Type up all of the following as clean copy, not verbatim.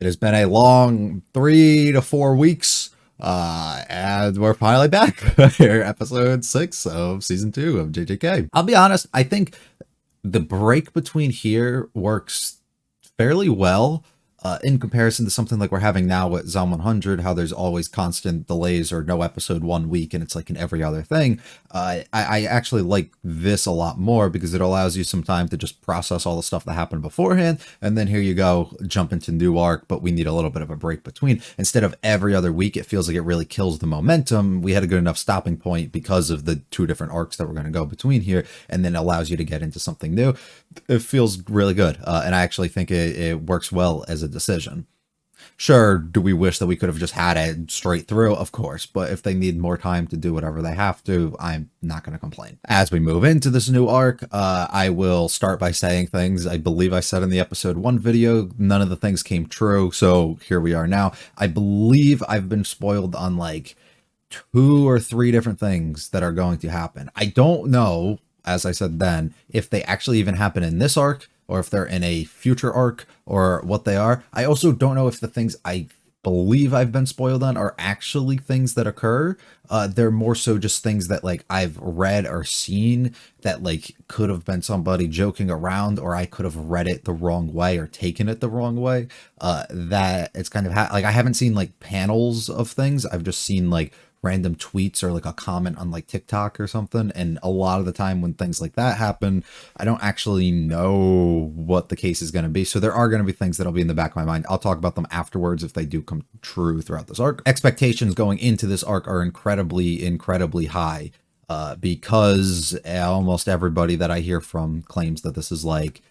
It has been a long 3 to 4 weeks, and we're finally back here, episode 6 of season 2 of JJK. I'll be honest, I think the break between here works fairly well. In comparison to something like we're having now with Zom 100, how there's always constant delays or no episode 1 week and it's like in every other thing. I actually like this a lot more because it allows you some time to just process all the stuff that happened beforehand. And then here you go, jump into new arc, but we need a little bit of a break between. Instead of every other week, it feels like it really kills the momentum. We had a good enough stopping point because of the 2 different arcs that we're going to go between here, and then allows you to get into something new. It feels really good. And I actually think it works well as a decision. Sure, do we wish that we could have just had it straight through? Of course, but if they need more time to do whatever they have to, I'm not going to complain. As we move into this new arc, I will start by saying things I believe I said in the episode 1 video. None of the things came true, so here we are now. I believe I've been spoiled on like 2 or 3 different things that are going to happen. I don't know, as I said then, if they actually even happen in this arc, or if they're in a future arc, or what they are. I also don't know if the things I believe I've been spoiled on are actually things that occur. They're more so just things that like I've read or seen that like could have been somebody joking around, or I could have read it the wrong way or taken it the wrong way. That it's kind of like I haven't seen like panels of things. I've just seen like random tweets or like a comment on like TikTok or something. And a lot of the time when things like that happen, I don't actually know what the case is going to be. So there are going to be things that'll be in the back of my mind. I'll talk about them afterwards if they do come true throughout this arc. Expectations going into this arc are incredibly high, because almost everybody that I hear from claims that this is like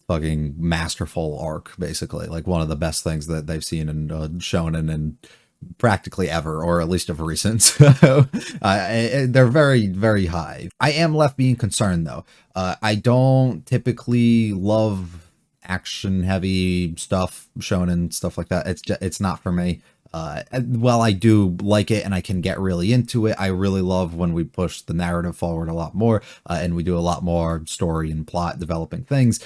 fucking masterful arc, basically like one of the best things that they've seen in shonen and practically ever, or at least of recent. So they're very high. I am left being concerned though. I don't typically love action heavy stuff, shonen stuff like that. It's not for me. While I do like it and I can get really into it, I really love when we push the narrative forward a lot more, and we do a lot more story and plot developing things,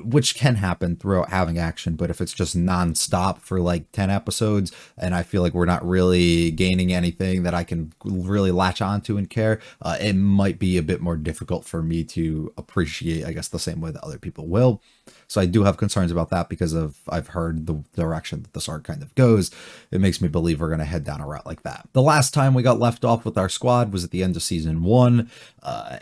which can happen throughout having action. But if it's just nonstop for like 10 episodes and I feel like we're not really gaining anything that I can really latch onto and care, it might be a bit more difficult for me to appreciate, I guess, the same way that other people will. So I do have concerns about that because I've heard the direction that this arc kind of goes. It makes me believe we're going to head down a route like that. The last time we got left off with our squad was at the end of season 1,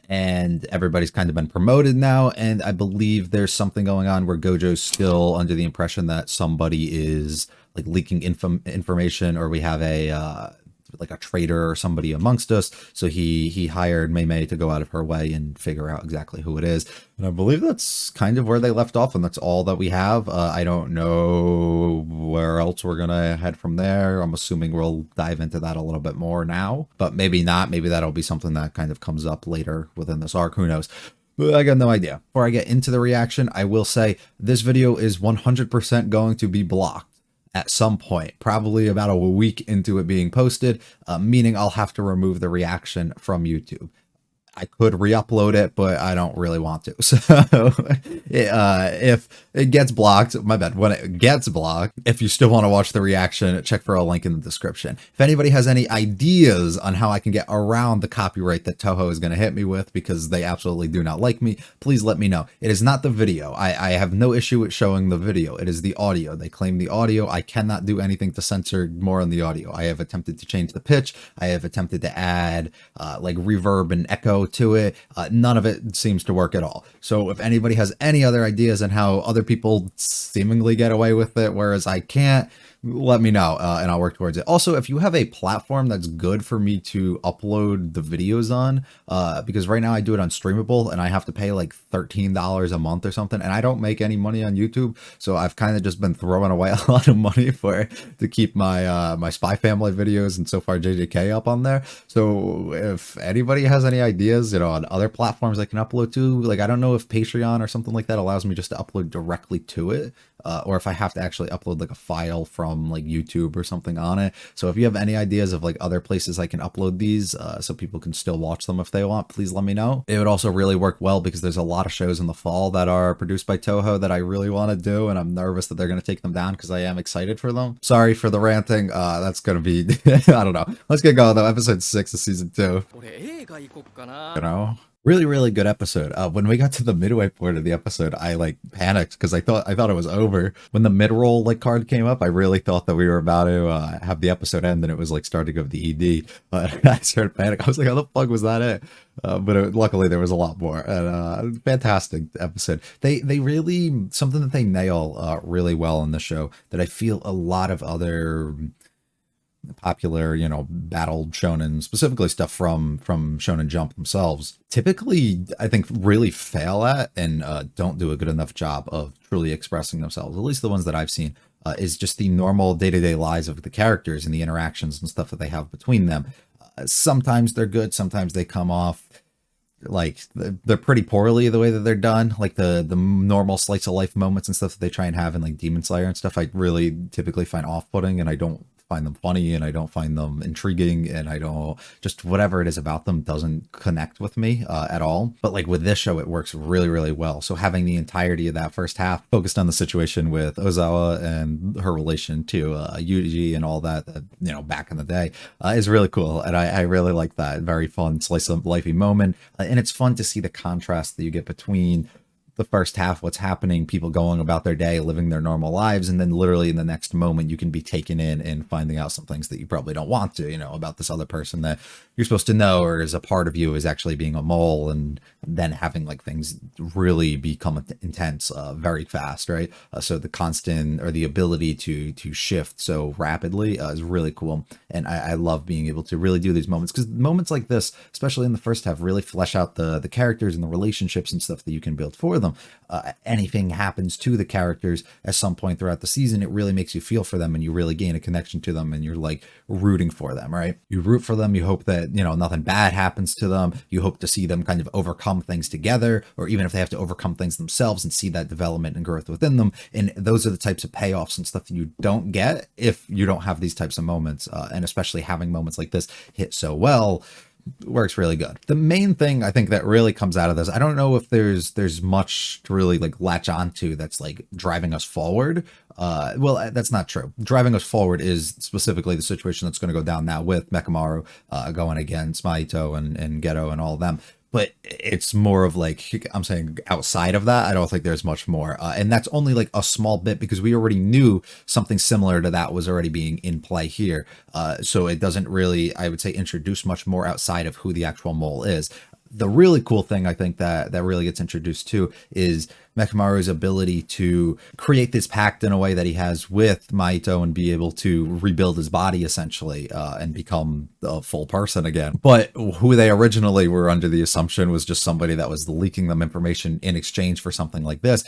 and everybody's kind of been promoted now. And I believe there's something going on where Gojo's still under the impression that somebody is like leaking information, or we have a like a traitor or somebody amongst us. So he hired Mei to go out of her way and figure out exactly who it is. And I believe that's kind of where they left off, and that's all that we have. I don't know where else we're gonna head from there. I'm assuming we'll dive into that a little bit more now, but maybe not. Maybe that'll be something that kind of comes up later within this arc. Who knows? I got no idea. Before I get into the reaction, I will say this video is 100% going to be blocked at some point, probably about a week into it being posted, meaning I'll have to remove the reaction from YouTube. I could re-upload it, but I don't really want to. So if it gets blocked, my bad, when it gets blocked, if you still want to watch the reaction, check for a link in the description. If anybody has any ideas on how I can get around the copyright that Toho is going to hit me with, because they absolutely do not like me, please let me know. It is not the video. I have no issue with showing the video. It is the audio. They claim the audio. I cannot do anything to censor more on the audio. I have attempted to change the pitch. I have attempted to add like reverb and echo to it. None of it seems to work at all. So if anybody has any other ideas on how other people seemingly get away with it, whereas I can't, let me know, and I'll work towards it. Also, if you have a platform that's good for me to upload the videos on, because right now I do it on Streamable and I have to pay like $13 a month or something, and I don't make any money on YouTube, so I've kind of just been throwing away a lot of money to keep my my Spy Family videos and so far JJK up on there. So if anybody has any ideas, you know, on other platforms I can upload to, like I don't know if Patreon or something like that allows me just to upload directly to it, or if I have to actually upload like a file from from like YouTube or something on it. So if you have any ideas of like other places I can upload these so people can still watch them if they want, please let me know. It would also really work well because there's a lot of shows in the fall that are produced by Toho that I really want to do, and I'm nervous that they're going to take them down because I am excited for them. Sorry for the ranting. That's going to be, I don't know. Let's get going though. Episode 6 of season 2. You know? Really, really good episode. When we got to the midway point of the episode, I like panicked because I thought it was over. When the mid-roll like card came up, I really thought that we were about to have the episode end, and it was like starting of the ED. I started panicking. I was like, "How the fuck was that it?" Luckily there was a lot more. And fantastic episode. They really, something that they nail really well in the show that I feel a lot of other popular, you know, battle shonen, specifically stuff from Shonen Jump themselves, typically I think really fail at and don't do a good enough job of truly expressing themselves. At least the ones that I've seen is just the normal day-to-day lives of the characters and the interactions and stuff that they have between them. Sometimes they're good, sometimes they come off like they're pretty poorly the way that they're done, like the normal slice of life moments and stuff that they try and have in like Demon Slayer and stuff. I really typically find off-putting, and I don't find them funny, and I don't find them intriguing, and I don't, just whatever it is about them doesn't connect with me at all. But like with this show, it works really, really well. So having the entirety of that first half focused on the situation with Ozawa and her relation to Yuji and all that, you know, back in the day is really cool. And I really like that. Very fun slice of lifey moment. And it's fun to see the contrast that you get between the first half, what's happening, people going about their day, living their normal lives, and then literally in the next moment you can be taken in and finding out some things that you probably don't want to, you know, about this other person that you're supposed to know or is a part of you is actually being a mole, and then having like things really become intense very fast, right? So the constant, or the ability to shift so rapidly is really cool, and I love being able to really do these moments, because moments like this, especially in the first half, really flesh out the characters and the relationships and stuff that you can build for them. Anything happens to the characters at some point throughout the season, it really makes you feel for them, and you really gain a connection to them, and you're like rooting for them, right? You root for them, you hope that, you know, nothing bad happens to them, you hope to see them kind of overcome things together, or even if they have to overcome things themselves, and see that development and growth within them. And those are the types of payoffs and stuff that you don't get if you don't have these types of moments, and especially having moments like this hit so well works really good. The main thing I think that really comes out of this, I don't know if there's much to really like latch onto that's like driving us forward. Well, that's not true. Driving us forward is specifically the situation that's going to go down now with Mekamaru going against Mahito and Geto and all of them. But it's more of like, I'm saying outside of that, I don't think there's much more. And that's only like a small bit, because we already knew something similar to that was already being in play here. So it doesn't really, I would say, introduce much more outside of who the actual mole is. The really cool thing I think that really gets introduced to is Mekamaru's ability to create this pact in a way that he has with Mahito and be able to rebuild his body essentially and become a full person again. But who they originally were under the assumption was just somebody that was leaking them information in exchange for something like this,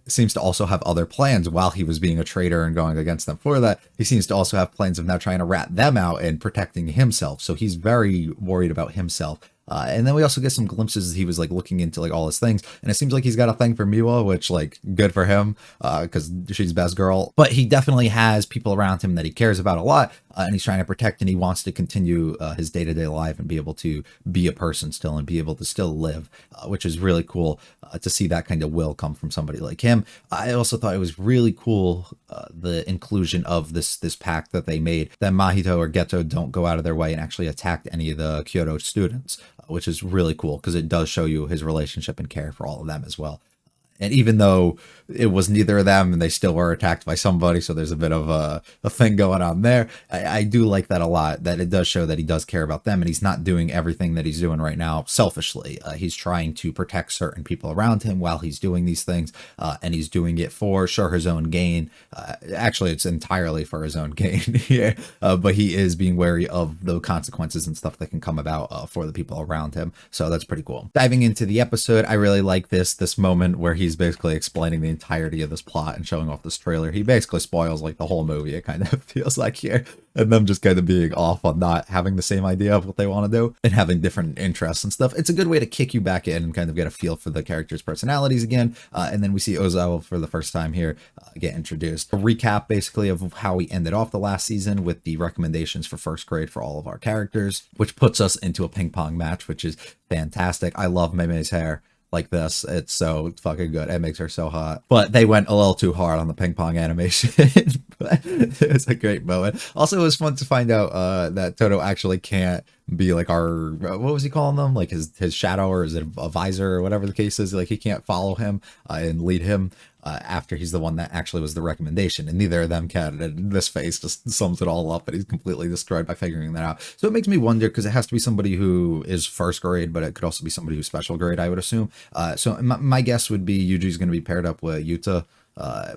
seems to also have other plans while he was being a traitor and going against them for that. He seems to also have plans of now trying to rat them out and protecting himself. So he's very worried about himself. And then we also get some glimpses he was like looking into like all his things, and it seems like he's got a thing for Miwa, which like good for him because she's best girl. But he definitely has people around him that he cares about a lot, and he's trying to protect, and he wants to continue his day-to-day life and be able to be a person still and be able to still live, which is really cool to see that kind of will come from somebody like him. I also thought it was really cool the inclusion of this pact that they made, that Mahito or Geto don't go out of their way and actually attack any of the Kyoto students, which is really cool because it does show you his relationship and care for all of them as well. And even though it was neither of them and they still were attacked by somebody, so there's a bit of a thing going on there, I do like that a lot, that it does show that he does care about them, and he's not doing everything that he's doing right now selfishly. He's trying to protect certain people around him while he's doing these things, and he's doing it for sure his own gain. Actually, it's entirely for his own gain here, but he is being wary of the consequences and stuff that can come about for the people around him. So that's pretty cool. Diving into the episode, I really like this moment where he's he's basically explaining the entirety of this plot and showing off this trailer. He basically spoils like the whole movie, it kind of feels like here, and them just kind of being off on not having the same idea of what they want to do and having different interests and stuff. It's a good way to kick you back in and kind of get a feel for the characters' personalities again. And then we see Ozawa for the first time here get introduced. A recap basically of how we ended off the last season with the recommendations for first grade for all of our characters, which puts us into a ping pong match, which is fantastic. I love Meme's hair like this. It's so fucking good. It makes her so hot. But they went a little too hard on the ping pong animation. But it was a great moment. Also, it was fun to find out that Toto actually can't be like our, what was he calling them? Like his shadow, or is it a visor, or whatever the case is. Like he can't follow him and lead him after he's the one that actually was the recommendation, and neither of them can. And this face just sums it all up, and he's completely destroyed by figuring that out. So it makes me wonder, because it has to be somebody who is first grade, but it could also be somebody who's special grade, I would assume. So my guess would be Yuji's going to be paired up with Yuta.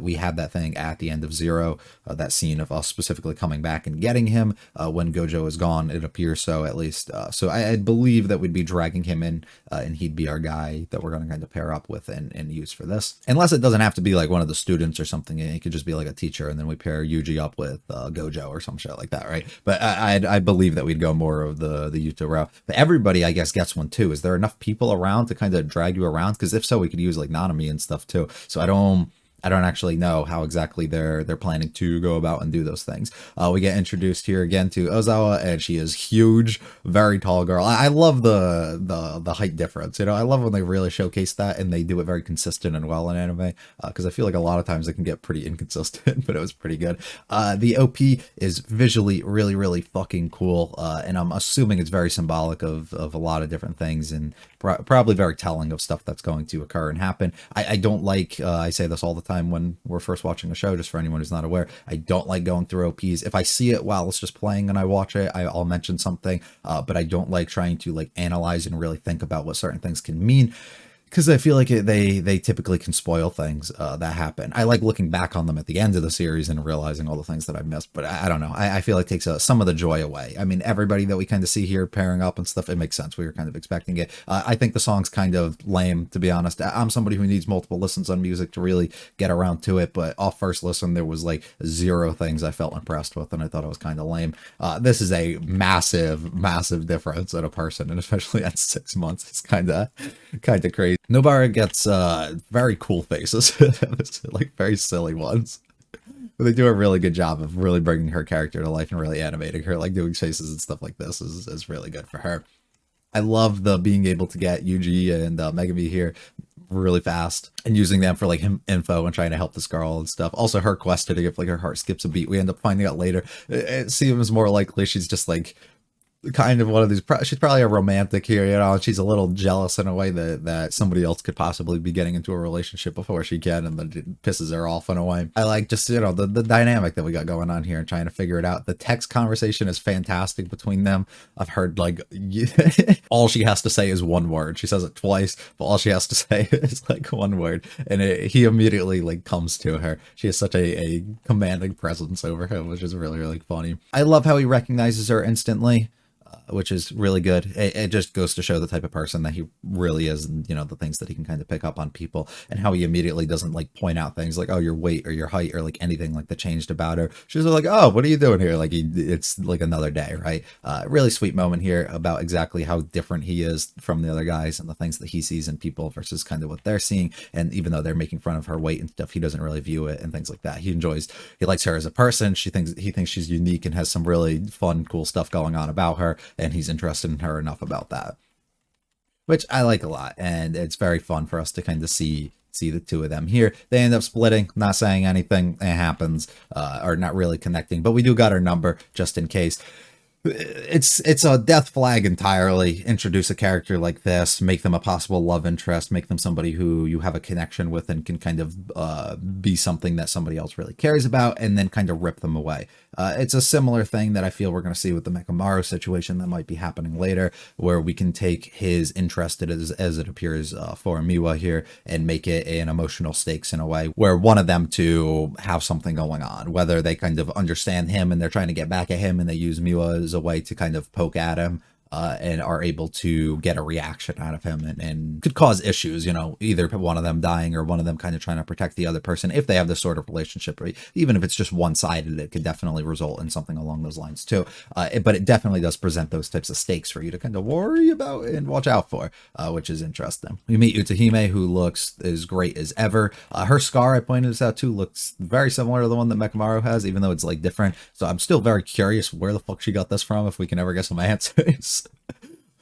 We had that thing at the end of Zero, that scene of us specifically coming back and getting him when Gojo is gone. It appears so, at least. So I believe that we'd be dragging him in, and he'd be our guy that we're going to kind of pair up with and use for this. Unless it doesn't have to be like one of the students or something. It could just be like a teacher, and then we pair Yuji up with Gojo or some shit like that, right? But I believe that we'd go more of the Yuta route. But everybody, I guess, gets one too. Is there enough people around to kind of drag you around? Because if so, we could use like Nanami and stuff too. So I don't actually know how exactly they're planning to go about and do those things. We get introduced here again to Ozawa, and she is huge, very tall girl. I love the height difference. You know, I love when they really showcase that, and they do it very consistent and well in anime, because I feel like a lot of times it can get pretty inconsistent, but it was pretty good. The OP is visually really, really fucking cool, and I'm assuming it's very symbolic of a lot of different things, and probably very telling of stuff that's going to occur and happen. I don't like, I say this all the time when we're first watching a show, just for anyone who's not aware, I don't like going through OPs. If I see it while it's just playing and I watch it, I'll mention something, but I don't like trying to like analyze and really think about what certain things can mean, because I feel like they typically can spoil things that happen. I like looking back on them at the end of the series and realizing all the things that I missed, but I don't know. I feel like it takes some of the joy away. I mean, everybody that we kind of see here pairing up and stuff, it makes sense. We were kind of expecting it. I think the song's kind of lame, to be honest. I'm somebody who needs multiple listens on music to really get around to it, but off first listen, there was like zero things I felt impressed with, and I thought it was kind of lame. This is a massive, massive difference in a person, and especially at 6 months, it's kind of crazy. Nobara gets very cool faces, like very silly ones. But they do a really good job of really bringing her character to life and really animating her, like doing faces and stuff like this is really good for her. I love the being able to get Yuji and Megami here really fast and using them for like info and trying to help this girl and stuff. Also, her quest hitting if like her heart skips a beat, we end up finding out later. It seems more likely she's just like kind of one of these, she's probably a romantic here, you know, and she's a little jealous in a way that somebody else could possibly be getting into a relationship before she can, and then it pisses her off in a way. I like just, you know, the dynamic that we got going on here and trying to figure it out. The text conversation is fantastic between them. I've heard like all she has to say is one word. She says it twice, but all she has to say is like one word, and he immediately like comes to her. She has such a commanding presence over him, which is really, really funny. I love how he recognizes her instantly, which is really good. It just goes to show the type of person that he really is, and you know, the things that he can kind of pick up on people, and how he immediately doesn't like point out things like, oh, your weight or your height or like anything like that changed about her. She's like, oh, what are you doing here? Like it's like another day, right? Really sweet moment here about exactly how different he is from the other guys and the things that he sees in people versus kind of what they're seeing. And even though they're making fun of her weight and stuff, he doesn't really view it and things like that. He likes her as a person. He thinks she's unique and has some really fun, cool stuff going on about her, and he's interested in her enough about that, which I like a lot. And it's very fun for us to kind of see the two of them here. They end up splitting, not saying anything. It happens, or not really connecting, but we do got our number just in case. It's a death flag entirely. Introduce a character like this, make them a possible love interest, make them somebody who you have a connection with and can kind of be something that somebody else really cares about, and then kind of rip them away. It's a similar thing that I feel we're going to see with the Mekamaru situation that might be happening later, where we can take his interest as it appears for Miwa here and make it an emotional stakes in a way where one of them to have something going on, whether they kind of understand him and they're trying to get back at him and they use Miwa as a way to kind of poke at him, and are able to get a reaction out of him, and could cause issues, you know, either one of them dying or one of them kind of trying to protect the other person if they have this sort of relationship, right? Even if it's just one-sided, it could definitely result in something along those lines too. But it definitely does present those types of stakes for you to kind of worry about and watch out for, which is interesting. We meet Utahime, who looks as great as ever. Her scar, I pointed this out too, looks very similar to the one that Mekamaru has, even though it's like different. So I'm still very curious where the fuck she got this from, if we can ever get some answers.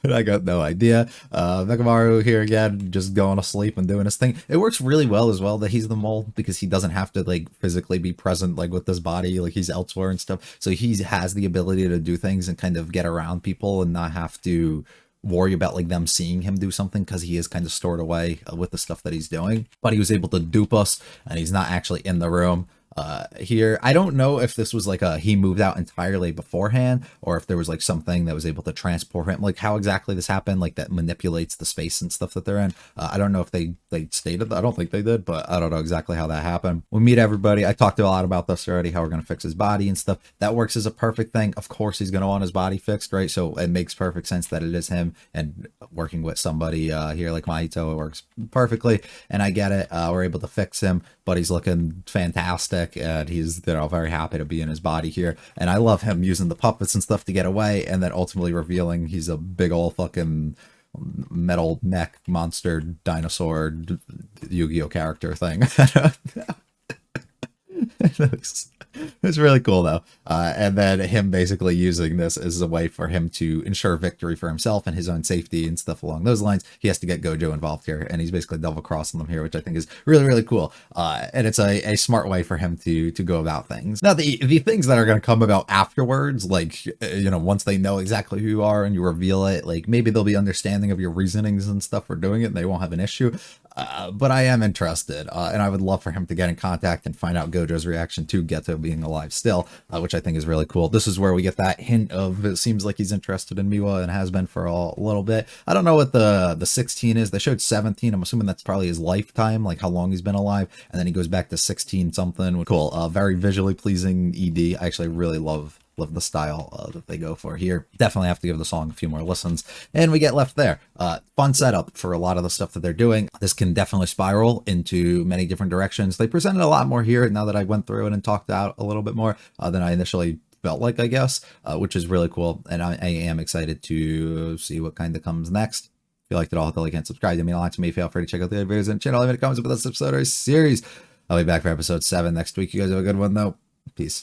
But I got no idea. Mekamaru here again, just going to sleep and doing his thing. It works really well as well that he's the mole, because he doesn't have to like physically be present like with his body, like he's elsewhere and stuff. So he has the ability to do things and kind of get around people and not have to worry about like them seeing him do something, because he is kind of stored away with the stuff that he's doing. But he was able to dupe us, and he's not actually in the room. Here, I don't know if this was like he moved out entirely beforehand, or if there was like something that was able to transport him, like how exactly this happened, like that manipulates the space and stuff that they're in. I don't know if they stated that. I don't think they did, but I don't know exactly how that happened. We meet everybody. I talked a lot about this already, how we're going to fix his body and stuff. That works as a perfect thing. Of course he's going to want his body fixed, right? So it makes perfect sense that it is him, and working with somebody here like Mahito, it works perfectly, and I get it. We're able to fix him, but he's looking fantastic, and he's, you know, very happy to be in his body here. And I love him using the puppets and stuff to get away, and then ultimately revealing he's a big old fucking metal mech monster dinosaur Yu-Gi-Oh character thing. It's really cool though. And then him basically using this as a way for him to ensure victory for himself and his own safety and stuff along those lines. He has to get Gojo involved here, and he's basically double crossing them here, which I think is really, really cool. And it's a smart way for him to go about things. Now, the things that are going to come about afterwards, like, you know, once they know exactly who you are and you reveal it, like maybe they'll be understanding of your reasonings and stuff for doing it, and they won't have an issue. But I am interested, and I would love for him to get in contact and find out Gojo's reaction to Geto being alive still, which I think is really cool. This is where we get that hint of, it seems like he's interested in Miwa and has been for a little bit. I don't know what the 16 is. They showed 17. I'm assuming that's probably his lifetime, like how long he's been alive, and then he goes back to 16 something. Cool. Very visually pleasing ED. I actually really love the style that they go for here. Definitely have to give the song a few more listens, and we get left there. Fun setup for a lot of the stuff that they're doing. This can definitely spiral into many different directions. They presented a lot more here now that I went through it and talked out a little bit more than I initially felt like, I guess, which is really cool, and I am excited to see what kind of comes next. If you liked it all, hit the like and subscribe. It means a lot to me. Feel free to check out the other videos and channel. Leave any comments about this episode or series. I'll be back for episode 7 next week. You guys have a good one though. Peace.